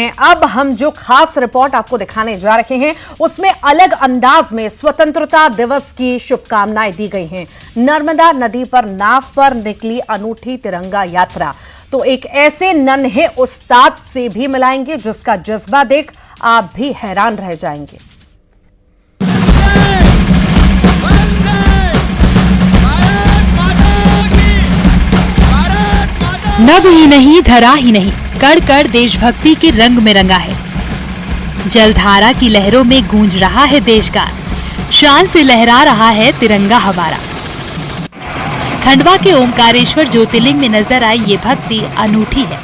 अब हम जो खास रिपोर्ट आपको दिखाने जा रहे हैं उसमें अलग अंदाज में स्वतंत्रता दिवस की शुभकामनाएं दी गई हैं। नर्मदा नदी पर नाव पर निकली अनूठी तिरंगा यात्रा तो एक ऐसे नन्हे उस्ताद से भी मिलाएंगे जिसका जज्बा देख आप भी हैरान रह जाएंगे। नभ ही नहीं, धरा ही नहीं, कड़ कड़ देशभक्ति के रंग में रंगा है। जलधारा की लहरों में गूंज रहा है देशगान, शान से लहरा रहा है तिरंगा हमारा। खंडवा के ओमकारेश्वर ज्योतिर्लिंग में नजर आई ये भक्ति अनूठी है,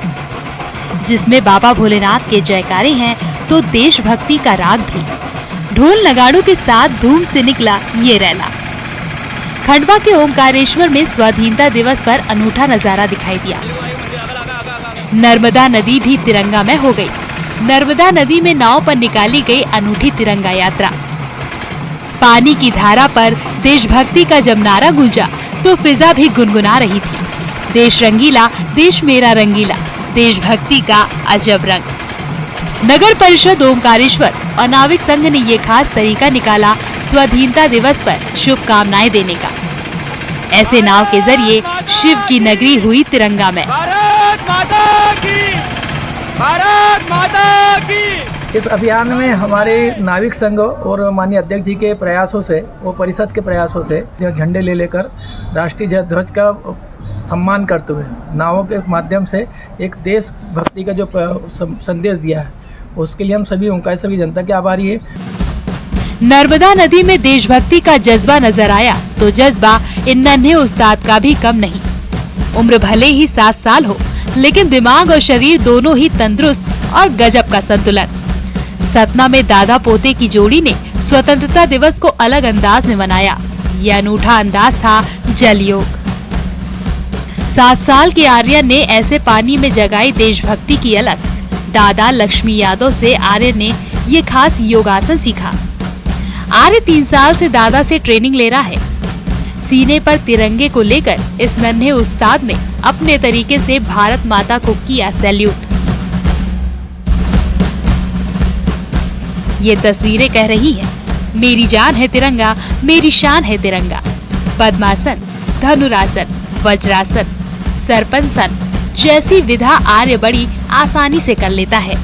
जिसमें बाबा भोलेनाथ के जयकारे हैं तो देशभक्ति का राग भी। ढोल नगाड़ों के साथ धूम से निकला ये रैला। खंडवा के ओमकारेश्वर में स्वाधीनता दिवस पर अनूठा नजारा दिखाई दिया। नर्मदा नदी भी तिरंगामय हो गई। नर्मदा नदी में नाव पर निकाली गई अनूठी तिरंगा यात्रा। पानी की धारा पर देशभक्ति का जब नारा गूंजा तो फिजा भी गुनगुना रही थी। देश रंगीला, देश मेरा रंगीला, देशभक्ति का अजब रंग। नगर परिषद ओमकारेश्वर और नाविक संघ ने ये खास तरीका निकाला स्वाधीनता दिवस पर शुभकामनाएं देने का। ऐसे नाव के जरिए शिव की नगरी हुई तिरंगामय। भारत माता की, भारत माता की। इस अभियान में हमारे नाविक संघ और माननीय अध्यक्ष जी के प्रयासों से और परिषद के प्रयासों से जो झंडे ले लेकर राष्ट्रीय ध्वज का सम्मान करते हुए नावों के माध्यम से एक देशभक्ति का जो संदेश दिया है उसके लिए हम सभी ओंकारेश्वर की जनता के आभारी है। नर्मदा नदी में देशभक्ति का जज्बा नजर आया तो जज्बा इन नन्हे उस्ताद का भी कम नहीं। उम्र भले ही 7 साल हो, लेकिन दिमाग और शरीर दोनों ही तंदुरुस्त और गजब का संतुलन। सतना में दादा पोते की जोड़ी ने स्वतंत्रता दिवस को अलग अंदाज में मनाया। ये अनूठा अंदाज था जल योग। 7 साल के आर्यन ने ऐसे पानी में जगाई देशभक्ति की अलग। दादा लक्ष्मी यादव से आर्य ने ये खास योगासन सीखा। आर्य 3 साल से दादा से ट्रेनिंग ले रहा है। सीने पर तिरंगे को लेकर इस नन्हे उस्ताद ने अपने तरीके से भारत माता को किया सैल्यूट। ये तस्वीरें कह रही हैं, मेरी जान है तिरंगा, मेरी शान है तिरंगा। पद्मासन, धनुरासन, वज्रासन, सरपंसन जैसी विधा आर्य बड़ी आसानी से कर लेता है।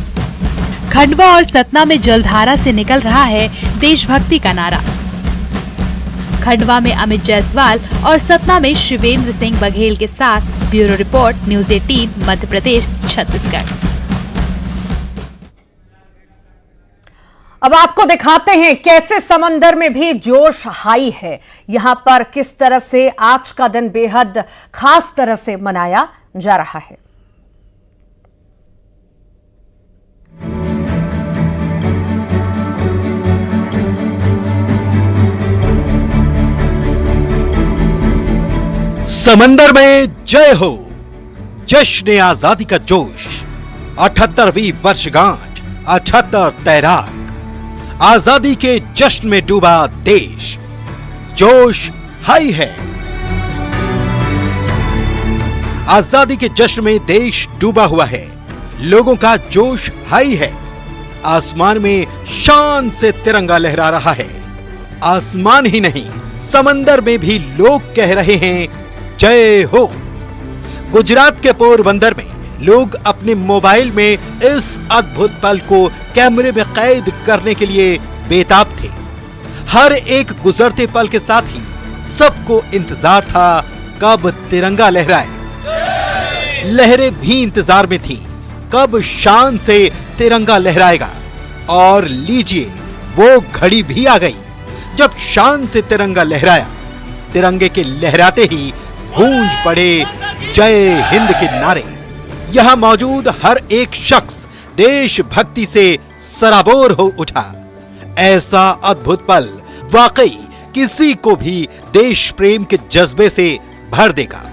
खंडवा और सतना में जलधारा से निकल रहा है देशभक्ति का नारा। खंडवा में अमित जायसवाल और सतना में शिवेंद्र सिंह बघेल के साथ bureau report, news 18 Madhya Pradesh, Chhattisgarh. अब आपको दिखाते हैं कैसे समंदर में भी जोश हाई है। यहां पर किस तरह से आज का दिन बेहद खास तरह से मनाया जा रहा है। समंदर में जय हो, जश्न आजादी का जोश, 78वीं वर्षगांठ, 78 तैराक, आजादी के जश्न में डूबा देश, जोश हाई है। आजादी के जश्न में देश डूबा हुआ है, लोगों का जोश हाई है। आसमान में शान से तिरंगा लहरा रहा है। आसमान ही नहीं, समंदर में भी लोग कह रहे हैं जय हो। गुजरात के पोरबंदर में लोग अपने मोबाइल में इस अद्भुत पल को कैमरे में कैद करने के लिए बेताब थे। हर एक गुजरते पल के साथ ही सबको इंतजार था कब तिरंगा लहराए। लहरें भी इंतजार में थीं, कब शान से तिरंगा लहराएगा। और लीजिए, वो घड़ी भी आ गई जब शान से तिरंगा लहराया। तिरंगे के लहराते ही गूंज पड़े जय हिंद के नारे। यहाँ मौजूद हर एक शख्स देशभक्ति से सराबोर हो उठा। ऐसा अद्भुत पल वाकई किसी को भी देश प्रेम के जज्बे से भर देगा।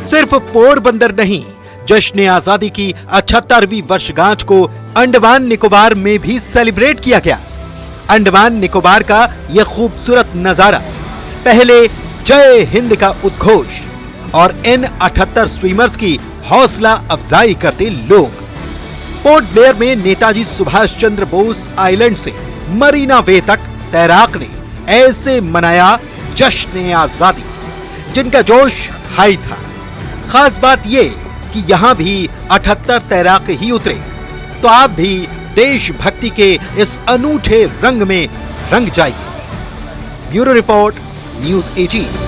सिर्फ पोरबंदर नहीं, जश्न आजादी की 78वीं वर्षगांठ को अंडमान निकोबार में भी सेलिब्रेट किया गया। अंडमान निकोबार का यह खूबसूरत नजारा पहले जय हिंद का उद्घोष और इन 78 स्विमर्स की हौसला अफजाई करते लोग। पोर्ट ब्लेयर में नेताजी सुभाष चंद्र बोस आइलैंड से मरीना वे तक तैराक ने ऐसे मनाया जश्न आजादी जिनका जोश हाई था। खास बात ये कि यहाँ भी 78 तैराक ही उतरे, तो आप भी देशभक्ति के इस अनूठे रंग में रंग जाइए। Bureau report, news 18।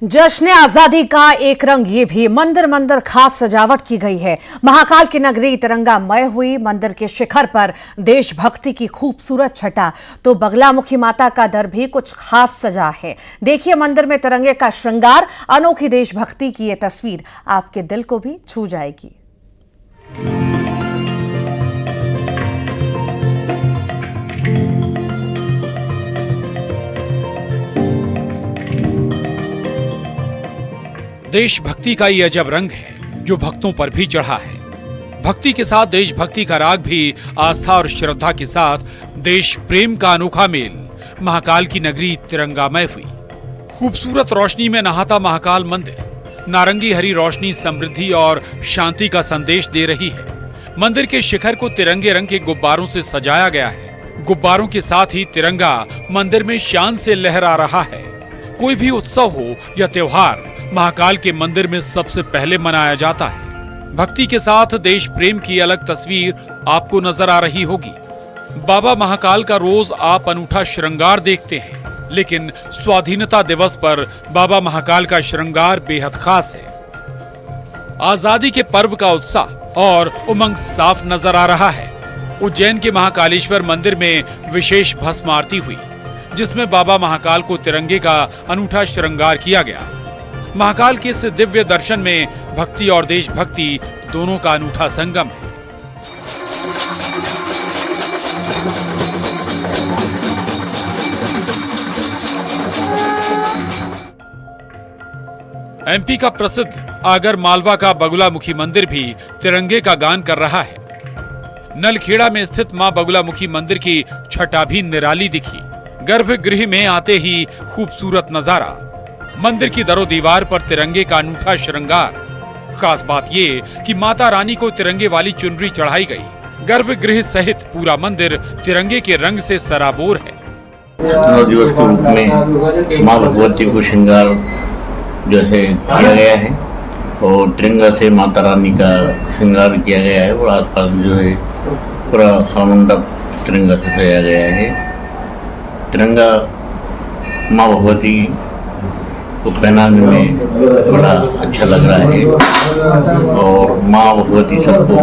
जश्न आजादी का एक रंग ये भी, मंदिर मंदिर खास सजावट की गई है। महाकाल की नगरी तिरंगामय हुई। मंदिर के शिखर पर देशभक्ति की खूबसूरत छटा, तो बगलामुखी माता का दर भी कुछ खास सजा है। देखिए मंदिर में तिरंगे का श्रृंगार, अनोखी देशभक्ति की ये तस्वीर आपके दिल को भी छू जाएगी। देशभक्ति का ये अजब रंग है जो भक्तों पर भी चढ़ा है। भक्ति के साथ देशभक्ति का राग भी आस्था और श्रद्धा के साथ देश प्रेम का अनोखा मेल महाकाल की नगरी तिरंगामय हुई। खूबसूरत रोशनी में नहाता महाकाल मंदिर। नारंगी हरी रोशनी समृद्धि और शांति का संदेश दे रही है। मंदिर के शिखर को तिरंगे रंग के गुब्बारों से सजाया गया है। गुब्बारों के साथ ही तिरंगा मंदिर में शान से लहरा रहा है। कोई भी उत्सव हो या त्योहार महाकाल के मंदिर में सबसे पहले मनाया जाता है। भक्ति के साथ देश प्रेम की अलग तस्वीर आपको नजर आ रही होगी। बाबा महाकाल का रोज आप अनूठा श्रृंगार देखते हैं, लेकिन स्वाधीनता दिवस पर बाबा महाकाल का श्रृंगार बेहद खास है। आजादी के पर्व का उत्साह और उमंग साफ नजर आ रहा है। उज्जैन के महाकालेश्वर मंदिर में विशेष भस्म आरती हुई, जिसमें बाबा महाकाल को तिरंगे का अनूठा श्रृंगार किया गया। महाकाल के इस दिव्य दर्शन में भक्ति और देशभक्ति दोनों का अनूठा संगम है। एमपी का प्रसिद्ध आगर मालवा का बगुलामुखी मंदिर भी तिरंगे का गान कर रहा है। नलखेड़ा में स्थित मां बगुलामुखी मंदिर की छटा भी निराली दिखी। गर्भगृह में आते ही खूबसूरत नजारा। मंदिर की दरो दीवार पर तिरंगे का अनूठा श्रृंगार। खास बात ये कि माता रानी को तिरंगे वाली चुनरी चढ़ाई गई। गर्भगृह सहित पूरा मंदिर तिरंगे के रंग से सराबोर है। स्वतंत्रता दिवस के रूप में माँ भगवती को श्रृंगार जो है किया गया है और तिरंगा से माता रानी का श्रृंगार किया गया है और आसपास जो है पूरा सामंडप तिरंगा से सजाया गया है। तिरंगा माँ भगवती को पहनाने में बड़ा अच्छा लग रहा है और माँ भगवती सबको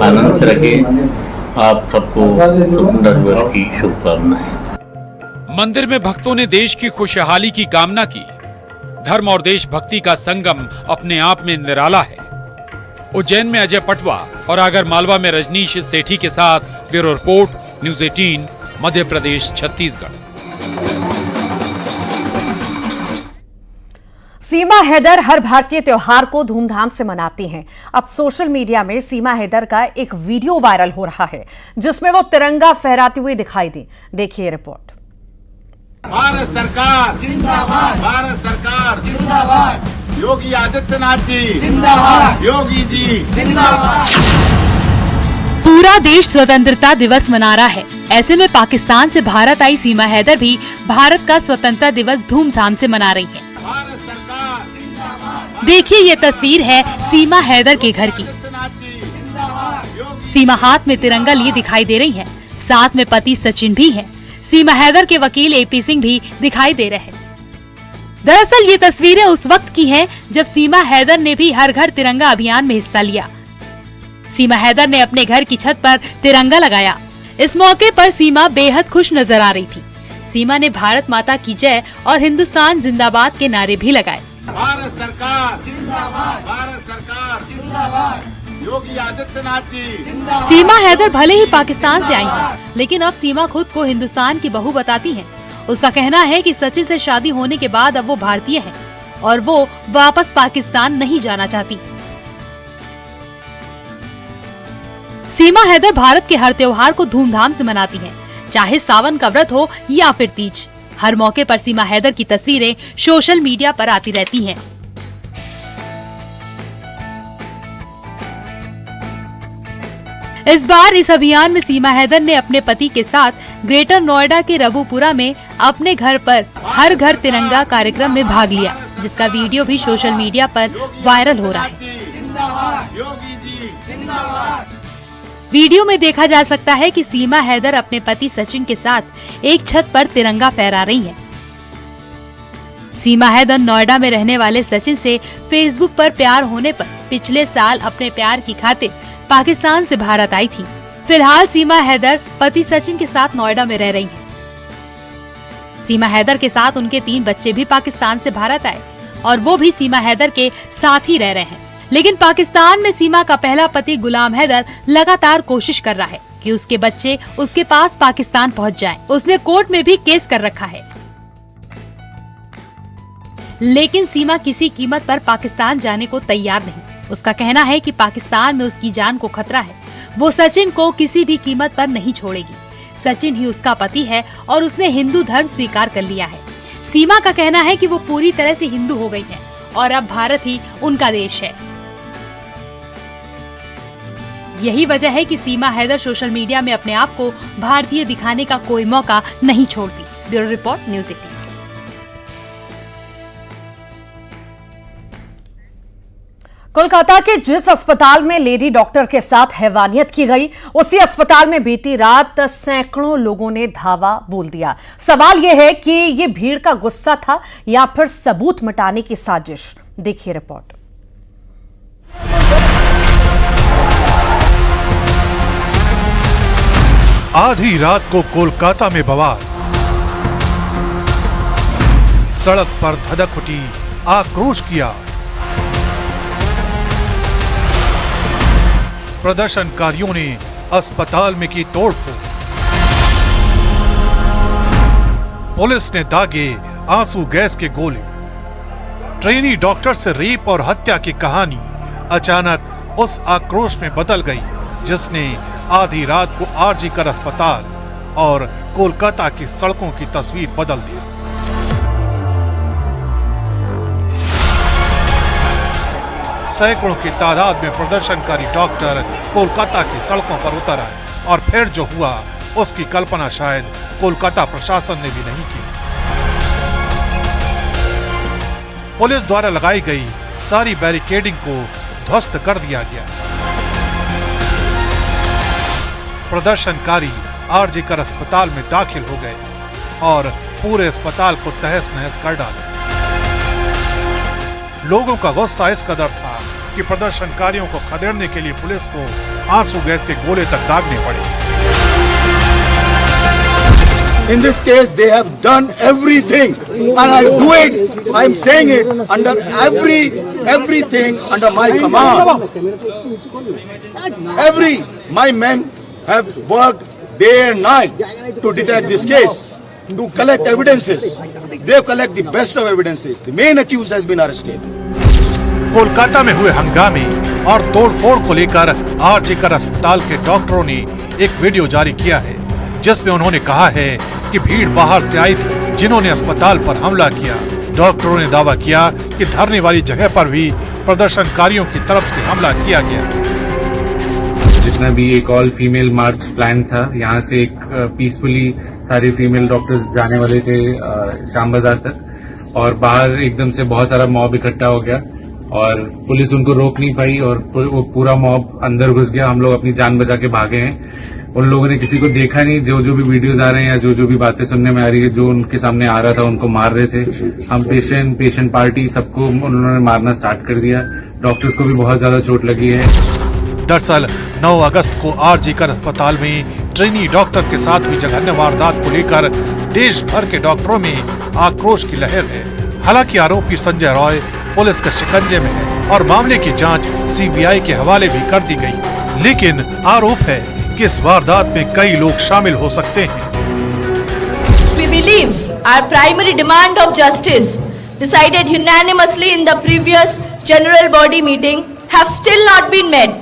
आनंद से रखे। आप सबको स्वतंत्रता दिवस की शुभकामनाएं। मंदिर में भक्तों ने देश की खुशहाली की कामना की। धर्म और देशभक्ति का संगम अपने आप में निराला है। उज्जैन में अजय पटवा और आगर मालवा में रजनीश सेठी के साथ bureau report, news 18, Madhya Pradesh, Chhattisgarh. सीमा हैदर हर भारतीय त्योहार को धूमधाम से मनाती हैं। अब सोशल मीडिया में सीमा हैदर का एक वीडियो वायरल हो रहा है, जिसमें वो तिरंगा फहराती हुई दिखाई दी। देखिए रिपोर्ट। भारत सरकार जिंदाबाद, भारत सरकार जिंदाबाद, योगी आदित्यनाथ जी जिंदाबाद, योगी जी जिंदाबाद। पूरा देश स्वतंत्रता दिवस मना रहा है। ऐसे में पाकिस्तान से भारत आई सीमा हैदर भी भारत का स्वतंत्रता दिवस धूमधाम से मना रही हैं। भारत सरकार जिंदाबाद। देखिए ये तस्वीर है सीमा हैदर के घर की। सीमा हाथ में तिरंगा लिए दिखाई दे रही है। साथ में पति सचिन भी है। सीमा हैदर के वकील एपी सिंह भी दिखाई दे रहे हैं। दरअसल ये तस्वीरें उस वक्त की हैं जब सीमा हैदर ने भी हर घर तिरंगा अभियान में हिस्सा लिया। सीमा हैदर ने अपने घर की छत पर तिरंगा लगाया। इस मौके पर सीमा बेहद खुश नजर आ रही थी। सीमा ने भारत माता की जय और हिंदुस्तान जिंदाबाद के नारे भी लगाए। भारत सरकार जिंदाबाद, भारत सरकार जिंदाबाद, योगी आदित्यनाथ जी जिंदाबाद। सीमा हैदर भले ही पाकिस्तान से आई हैं, लेकिन अब सीमा खुद को हिंदुस्तान की बहू बताती हैं। उसका कहना है कि सचिन से शादी होने के बाद अब वो भारतीय है और वो वापस पाकिस्तान नहीं जाना चाहती। सीमा हैदर भारत के हर त्योहार को धूमधाम से मनाती हैं, चाहे सावन का व्रत हो या फिर तीज। हर मौके पर सीमा हैदर की तस्वीरें सोशल मीडिया पर आती रहती हैं। इस बार इस अभियान में सीमा हैदर ने अपने पति के साथ ग्रेटर नोएडा के रबुपुरा में अपने घर पर हर घर तिरंगा कार्यक्रम में भाग लिया, जिसका वीडियो भी सोशल मीडिया पर वायरल हो रहा है। वीडियो में देखा जा सकता है कि सीमा हैदर अपने पति सचिन के साथ एक छत पर तिरंगा फहरा रही हैं। सीमा हैदर नोएडा में रहने वाले सचिन से फेसबुक पर प्यार होने पर पिछले साल अपने प्यार की खातिर पाकिस्तान से भारत आई थी। फिलहाल सीमा हैदर पति सचिन के साथ नोएडा में रह रही हैं। सीमा हैदर के साथ उनके 3 बच्चे भी पाकिस्तान से भारत आए और वो भी सीमा हैदर के साथ ही रह रहे हैं। लेकिन पाकिस्तान में सीमा का पहला पति गुलाम हैदर लगातार कोशिश कर रहा है कि उसके बच्चे उसके पास पाकिस्तान पहुंच जाएं। उसने कोर्ट में भी केस कर रखा है, लेकिन सीमा किसी कीमत पर पाकिस्तान जाने को तैयार नहीं। उसका कहना है कि पाकिस्तान में उसकी जान को खतरा है। वो सचिन को किसी भी कीमत पर नहीं छोड़ेगी। सचिन ही उसका पति है और उसने हिंदू धर्म स्वीकार कर लिया है। सीमा का कहना है कि वो पूरी तरह से हिंदू हो गई है और अब भारत ही उनका देश है। यही वजह है कि सीमा हैदर सोशल मीडिया में अपने आप को भारतीय दिखाने का कोई मौका नहीं छोड़ती। Bureau report, news 18। कोलकाता के जिस अस्पताल में लेडी डॉक्टर के साथ हैवानियत की गई, उसी अस्पताल में बीती रात सैकड़ों लोगों ने धावा बोल दिया। सवाल यह है कि ये भीड़ का गुस्सा था या फिर सबूत मिटाने की साजिश। देखिए रिपोर्ट। आधी रात को कोलकाता में बवाल, सड़क पर धधक उठी, आक्रोश किया। प्रदर्शनकारियों ने अस्पताल में की तोड़फोड़, पुलिस ने दागे आंसू गैस के गोले। ट्रेनी डॉक्टर से रेप और हत्या की कहानी अचानक उस आक्रोश में बदल गई जिसने आधी रात को आरजी कर अस्पताल और कोलकाता की सड़कों की तस्वीर बदल दी। सैकड़ों की तादाद में प्रदर्शनकारी डॉक्टर कोलकाता की सड़कों पर उतर आए और फिर जो हुआ उसकी कल्पना शायद कोलकाता प्रशासन ने भी नहीं की थी। पुलिस द्वारा लगाई गई सारी बैरिकेडिंग को ध्वस्त कर दिया गया। प्रदर्शनकारी आरजी कर अस्पताल में दाखिल हो गए और पूरे अस्पताल को तहस नहस कर डाला। लोगों का गुस्सा इस कदर था कि प्रदर्शनकारियों को खदेड़ने के लिए पुलिस को आंसू गैस के गोले तक दागने पड़े। In this case, they have done everything, and I do it. I am saying it under everything under my command. My men have worked day and night to detect this case, to collect evidences. They collect the best of evidences. The main accused has been arrested. Kolkata में हुए हंगामे और तोड़फोड़ को लेकर RG कर अस्पताल के डॉक्टरों ने एक वीडियो जारी किया है जिसमें उन्होंने कहा है कि भीड़ बाहर से आई थी जिन्होंने अस्पताल पर हमला किया। डॉक्टरों ने दावा किया कि धरने वाली जगह पर भी प्रदर्शनकारियों की तरफ से हमला किया गया। जितना भी एक ऑल फीमेल मार्च प्लान था, यहाँ से एक पीसफुली सारे फीमेल डॉक्टर्स जाने वाले थे शाम बाजार तक, और बाहर एकदम से बहुत सारा मॉब इकट्ठा हो गया और पुलिस उनको रोक नहीं पाई और वो पूरा मॉब अंदर घुस गया। हम लोग अपनी जान बचा के भागे हैं। उन लोगों ने किसी को देखा नहीं। जो जो भी वीडियोस आ रहे हैं या जो जो भी बातें सुनने में आ रही है, जो उनके सामने आ रहा था उनको मार रहे थे। हम पेशेंट पार्टी सबको उन्होंने मारना स्टार्ट कर दिया। डॉक्टर्स को भी बहुत ज्यादा चोट लगी है। दरअसल 9 अगस्त को आरजी कर अस्पताल में ट्रेनी डॉक्टर के साथ हुई जघन्य वारदात को लेकर देश भर के डॉक्टरों में आक्रोश की लहर है। हालांकि आरोपी संजय रॉय पुलिस के शिकंजे में है और मामले की जांच सीबीआई के हवाले भी कर दी गई, लेकिन आरोप है कि इस वारदात में कई लोग शामिल हो सकते हैं। We believe our primary demand of justice, decided unanimously in the previous general body meeting, have still not been met,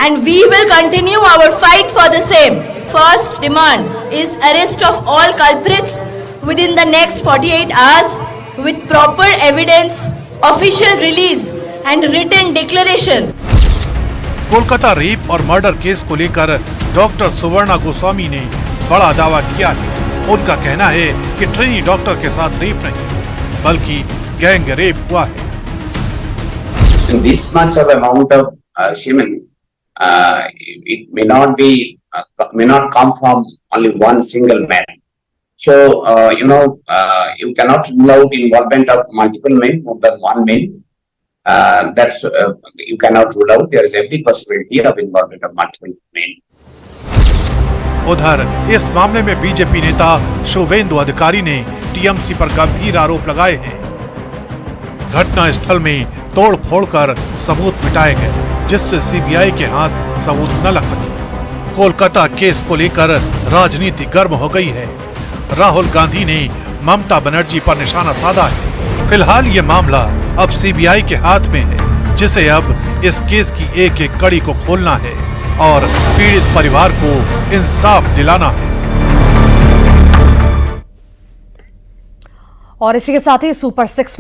and we will continue our fight for the same. First demand is arrest of all culprits within the next 48 hours with proper evidence, official release and written declaration. Kolkata rape और murder case को लेकर doctor सुवर्णा गोस्वामी ने बड़ा दावा किया है। उनका कहना है कि ट्रेनी डॉक्टर के साथ रेप नहीं बल्कि गैंग रेप हुआ है। This much of amount of semen, it may not come from only one single man. So you cannot rule out involvement of multiple men, more than one man. That's you cannot rule out. There is every possibility of involvement of multiple men. उधर इस मामले में BJP नेता शुभेंदु अधिकारी ने TMC पर गंभीर आरोप लगाए हैं। घटना स्थल में तोड़-फोड़ कर सबूत मिटाए गए, जिससे सीबीआई के हाथ सबूत न लग सके। कोलकाता केस को लेकर राजनीति गर्म हो गई है। राहुल गांधी ने ममता बनर्जी पर निशाना साधा है। फिलहाल ये मामला अब सीबीआई के हाथ में है, जिसे अब इस केस की एक-एक कड़ी को खोलना है और पीड़ित परिवार को इंसाफ दिलाना है। और इसी के साथ ही सुपर 6 में